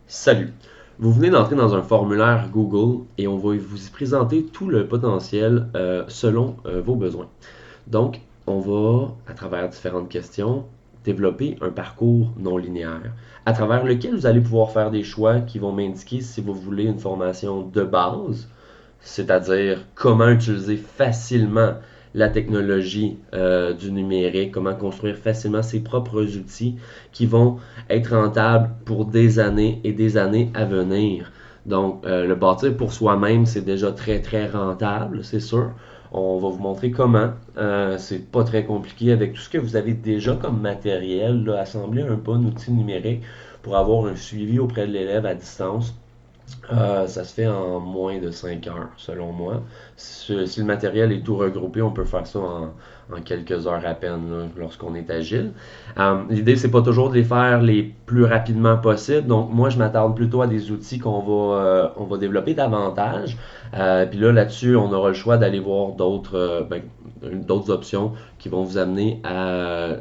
Salut! Vous venez d'entrer dans un formulaire Google et on va vous y présenter tout le potentiel selon vos besoins. Donc, on va, à travers différentes questions, développer un parcours non linéaire, à travers lequel vous allez pouvoir faire des choix qui vont m'indiquer si vous voulez une formation de base, c'est-à-dire comment utiliser facilement la technologie du numérique, comment construire facilement ses propres outils qui vont être rentables pour des années et des années à venir. Donc, le bâtir pour soi-même, c'est déjà très, très rentable, c'est sûr. On va vous montrer comment. C'est pas très compliqué avec tout ce que vous avez déjà comme matériel. Là, assembler un bon outil numérique pour avoir un suivi auprès de l'élève à distance. Ça se fait en moins de 5 heures, selon moi. Si le matériel est tout regroupé, on peut faire ça en quelques heures à peine là, lorsqu'on est agile. L'idée, c'est pas toujours de les faire les plus rapidement possible. Donc, moi, je m'attarde plutôt à des outils on va développer davantage. Puis là, là-dessus, on aura le choix d'aller voir d'autres options qui vont vous amener à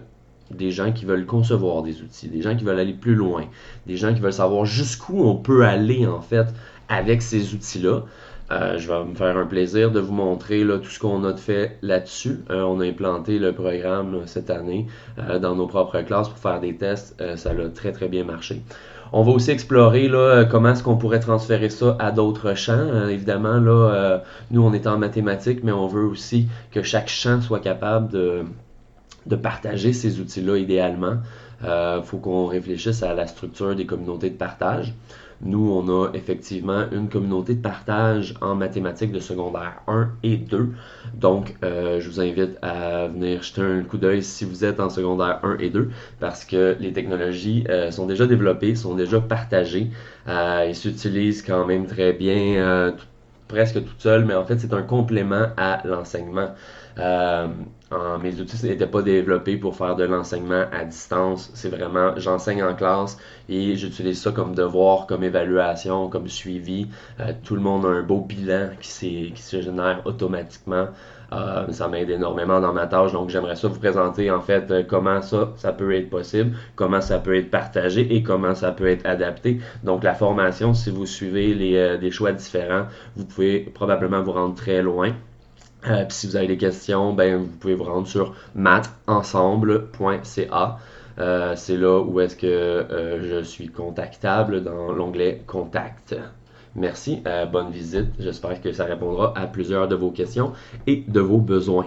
des gens qui veulent concevoir des outils, des gens qui veulent aller plus loin, des gens qui veulent savoir jusqu'où on peut aller en fait avec ces outils-là. Je vais me faire un plaisir de vous montrer là, tout ce qu'on a fait là-dessus. On a implanté le programme là, cette année dans nos propres classes pour faire des tests. Ça a très très bien marché. On va aussi explorer là, comment est-ce qu'on pourrait transférer ça à d'autres champs. Évidemment, là, nous on est en mathématiques, mais on veut aussi que chaque champ soit capable de partager ces outils-là idéalement. Il faut qu'on réfléchisse à la structure des communautés de partage. Nous, on a effectivement une communauté de partage en mathématiques de secondaire 1 et 2. Donc, je vous invite à venir jeter un coup d'œil si vous êtes en secondaire 1 et 2 parce que les technologies sont déjà développées, sont déjà partagées. Ils s'utilisent quand même très bien, presque toutes seules, mais en fait, c'est un complément à l'enseignement. Euh, Mes outils n'étaient pas développés pour faire de l'enseignement à distance. C'est vraiment, j'enseigne en classe et j'utilise ça comme devoir, comme évaluation, comme suivi. Tout le monde a un beau bilan qui se génère automatiquement. Ça m'aide énormément dans ma tâche, donc j'aimerais ça vous présenter en fait comment ça peut être possible, comment ça peut être partagé et comment ça peut être adapté. Donc la formation, si vous suivez des choix différents, vous pouvez probablement vous rendre très loin. Puis si vous avez des questions, ben, vous pouvez vous rendre sur mathensemble.ca. C'est là où est-ce que je suis contactable dans l'onglet Contact. Merci, bonne visite. J'espère que ça répondra à plusieurs de vos questions et de vos besoins.